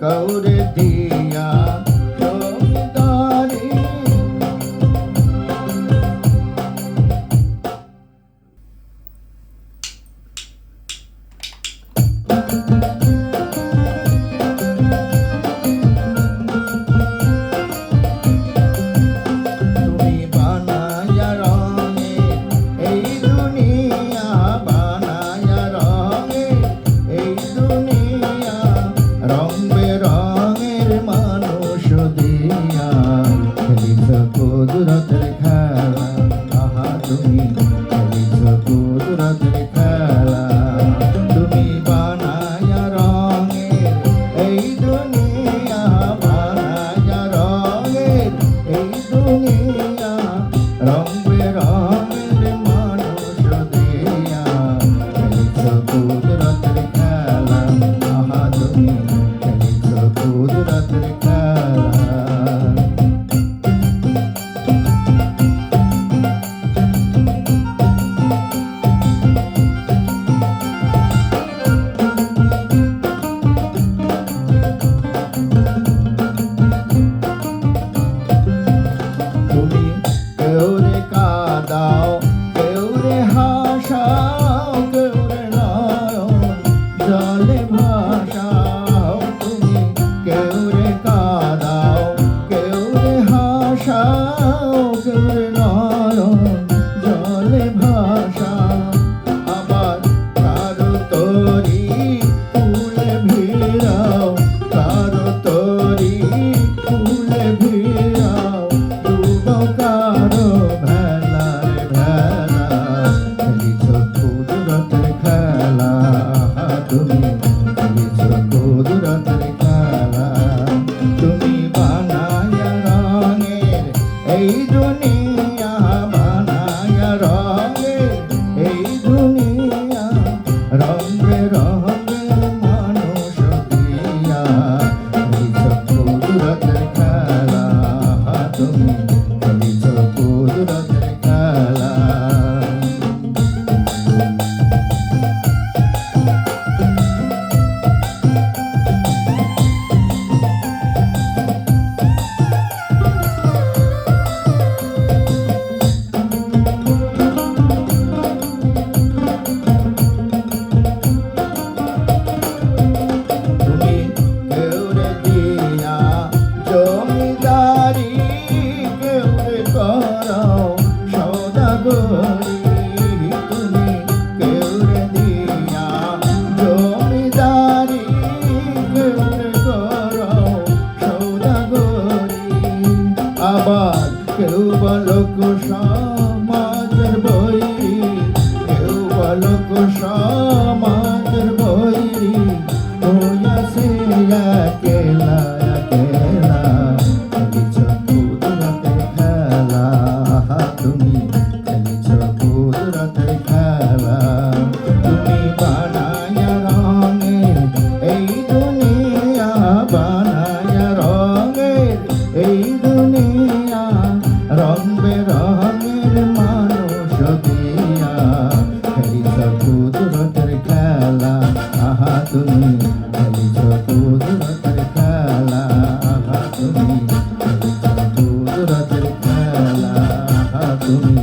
কাউরে দিয়া জমিদারি। তুমি বানায়া রঙে এই দুনিয়া, বানায়া রঙে এই দুনিয়া, রং বেরঙের মানুষ দিয়া খেলিছ কুদরতের খেলা। আহা তুমি খেলিছ কুদরতের খেলা। তুমি বানায়া রঙের এই দুনিয়া, বানায়া রঙের এই দুনিয়া, রং বেরঙের মানুষ দিয়া খেলিছ কুদরতের খেলা। আহা তুমি খেলিছ কুদরতের খেলা। তুমি কেউরে কাঁদাও, কেউরে হাসাও, কেউরে নয়ন জলে ভাসাও। তুমি কেউরে কাঁদাও, কেউরে হাসাও, কেউরে নয়ন জলে ভাসাও। আবার কারো তরি ফুলে ভিড়াও, কারো তরি ফুলে ভিড়াও। ডুবাও কারো ভেলায় ভেলা, খেলিছ কুদরতের খেলা। তুমি খেলিছ কুদরতের খেলা। তুমি বানায়া রঙের এই দুনিয়া, বানায়া রঙের এই দুনিয়া, রং বেরঙের মানুষ দিয়া খেলিছ কুদরতের খেলা। তুমি খেলিছ কুদরতের খেলা। তুমি কেউরে দিয়া জমিদারি, কেউরে করাও সওদাগরি। তুমি কেউরে দিয়া জমিদারি, কেউরে করাও সওদাগরি। আবার কেউ বালক সমাজের বৈরী, কেউ বালক সমাজের বৈরী, হইয়াছে একেলা একেলা। খেলিছ কুদরতের খেলা। তুমি খেলিছ কুদরতের খেলা। তুমি বানায়া রঙের এই দুনিয়া, বানায়া রঙের এই দুনিয়া, রং বেরঙের মানুষ দিয়া খেলিছ কুদরতের খেলা। আহা তুমি খেলিছ কুদরতের খেলা। আহা তুমি খেলিছ কুদরতের খেলা। আহা তুমি